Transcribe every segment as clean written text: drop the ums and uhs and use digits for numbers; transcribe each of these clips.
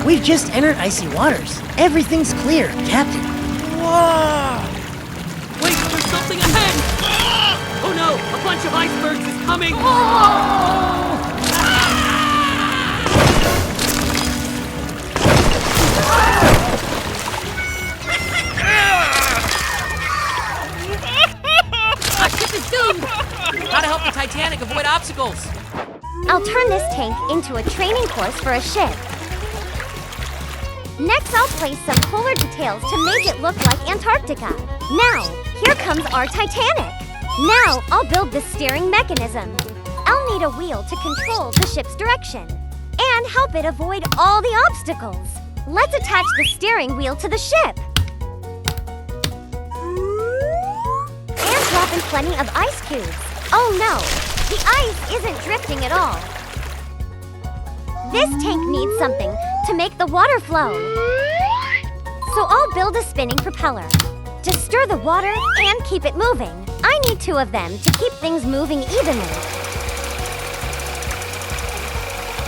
We've just entered icy waters. Everything's clear, Captain. Whoa! Wait, there's something ahead! Oh no, a bunch of icebergs is coming! Our ship is doomed! How to help the Titanic avoid obstacles? I'll turn this tank into a training course for a ship. Next, I'll place some polar details to make it look like Antarctica. Now, here comes our Titanic. Now, I'll build the steering mechanism. I'll need a wheel to control the ship's direction and help it avoid all the obstacles. Let's attach the steering wheel to the ship. And drop in plenty of ice cubes. Oh no, the ice isn't drifting at all. This tank needs something to make the water flow. So I'll build a spinning propeller to stir the water and keep it moving. I need 2 of them to keep things moving evenly.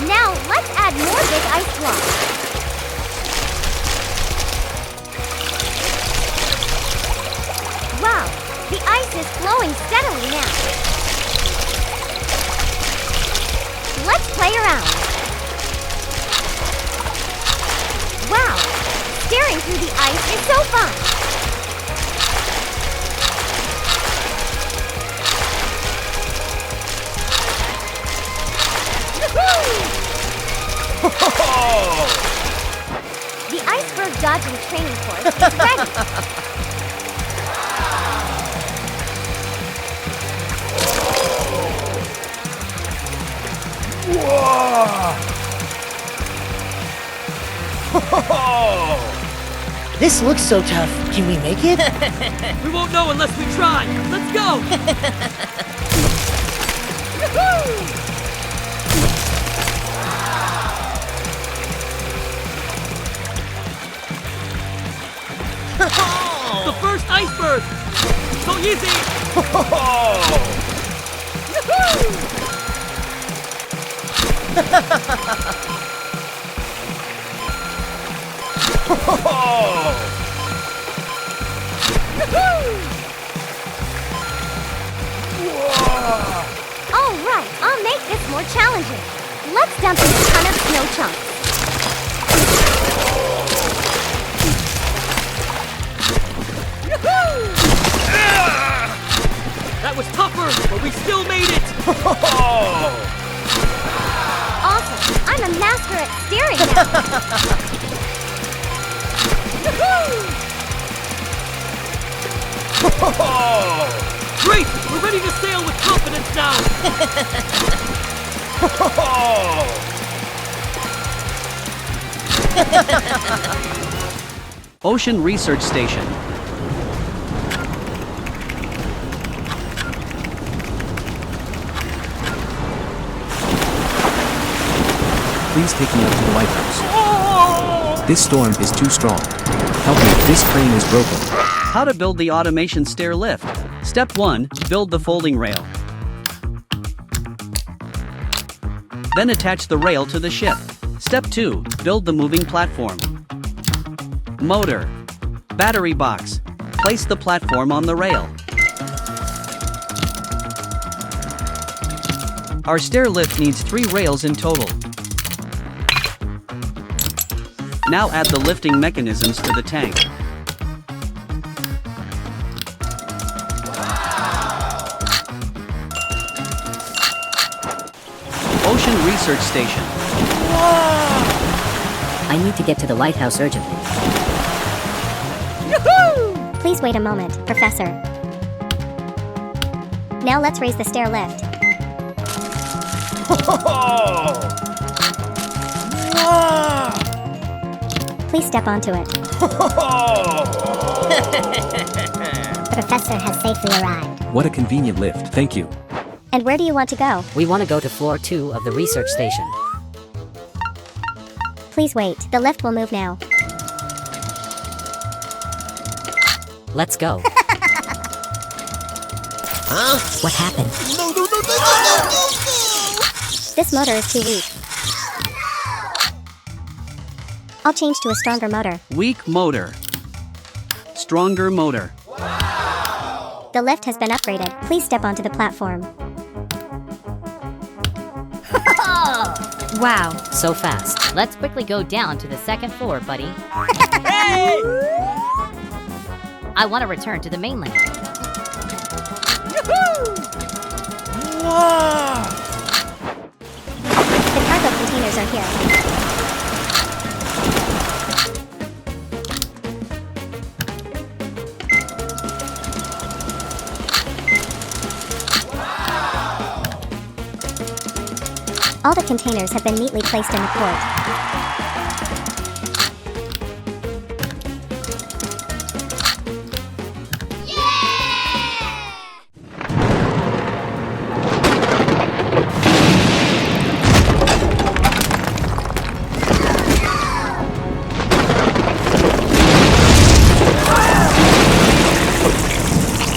Now let's add more big ice blocks. Wow, the ice is flowing steadily now. Let's play around. Wow, staring through the ice is so fun. The iceberg dodging training course is ready. This looks so tough. Can we make it? We won't know unless we try. Let's go! The first iceberg! So easy! All right, I'll make this more challenging. Let's dump in a ton of snow chunks. That was tougher, but we still made it! Awesome! I'm a master at steering now. Great! We're ready to sail with confidence now! Ocean Research Station. Please take me up to the lighthouse. This storm is too strong. Help me, this crane is broken. How to build the automation stair lift. Step 1. Build the folding rail. Then attach the rail to the ship. Step 2. Build the moving platform. Motor. Battery box. Place the platform on the rail. Our stair lift needs 3 rails in total. Now add the lifting mechanisms to the tank. Ocean Research Station. I need to get to the lighthouse urgently. Please wait a moment, Professor. Now let's raise the stair lift. Please step onto it. Professor has safely arrived. What a convenient lift, thank you. And where do you want to go? We want to go to floor 2 of the research station. Please wait. The lift will move now. Let's go. Huh? What happened? No! This motor is too weak. I'll change to a stronger motor. Weak motor. Stronger motor. The lift has been upgraded. Please step onto the platform. Wow, so fast. Let's quickly go down to the second floor, buddy. I want to return to the mainland. The cargo containers are here. All the containers have been neatly placed in the port.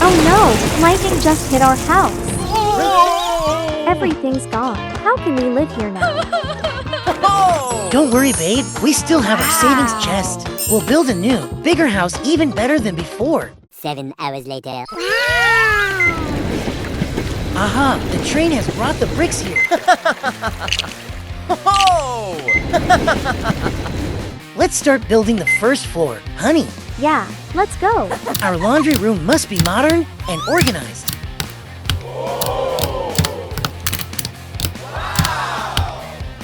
Oh no! Lightning just hit our house. Everything's gone. How can we live here now? Don't worry, babe. We still have our savings chest. We'll build a new, bigger house even better than before. 7 hours later. Aha! The train has brought the bricks here. Let's start building the first floor. Honey, Yeah, let's go. our laundry room must be modern and organized.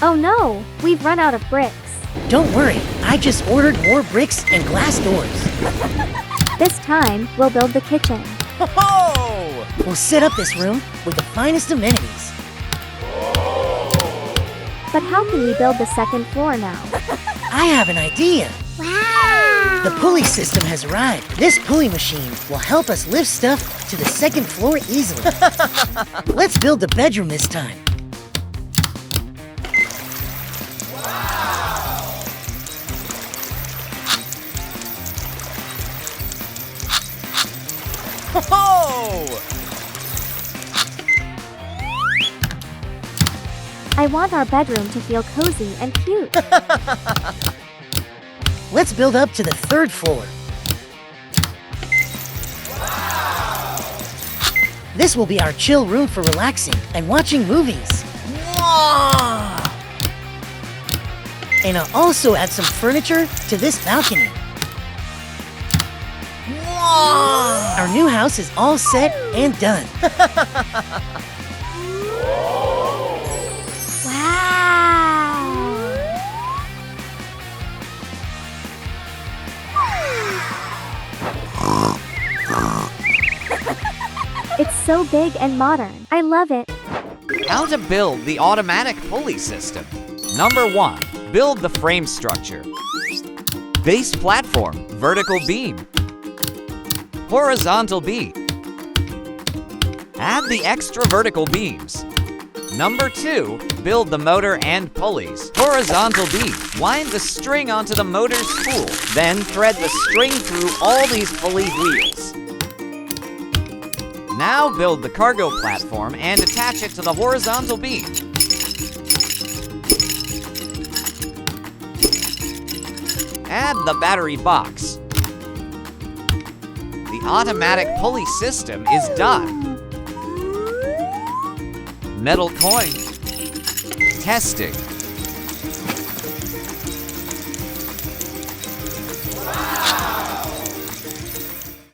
Oh no! We've run out of bricks. Don't worry, I just ordered more bricks and glass doors. This time, we'll build the kitchen. We'll set up this room with the finest amenities. But how can we build the second floor now? I have an idea. Wow! The pulley system has arrived. This pulley machine will help us lift stuff to the second floor easily. Let's build the bedroom this time. I want our bedroom to feel cozy and cute. Let's build up to the third floor. This will be our chill room for relaxing and watching movies. And I'll also add some furniture to this balcony. Our new house is all set and done. Wow! It's so big and modern. I love it. How to build the automatic pulley system. Number 1. Build the frame structure. Base platform, vertical beam. Horizontal beam. Add the extra vertical beams. Number 2. Build the motor and pulleys. Horizontal beam. Wind the string onto the motor spool. Then thread the string through all these pulley wheels. Now build the cargo platform and attach it to the horizontal beam. Add the battery box. The automatic pulley system is done. Metal coin. Testing.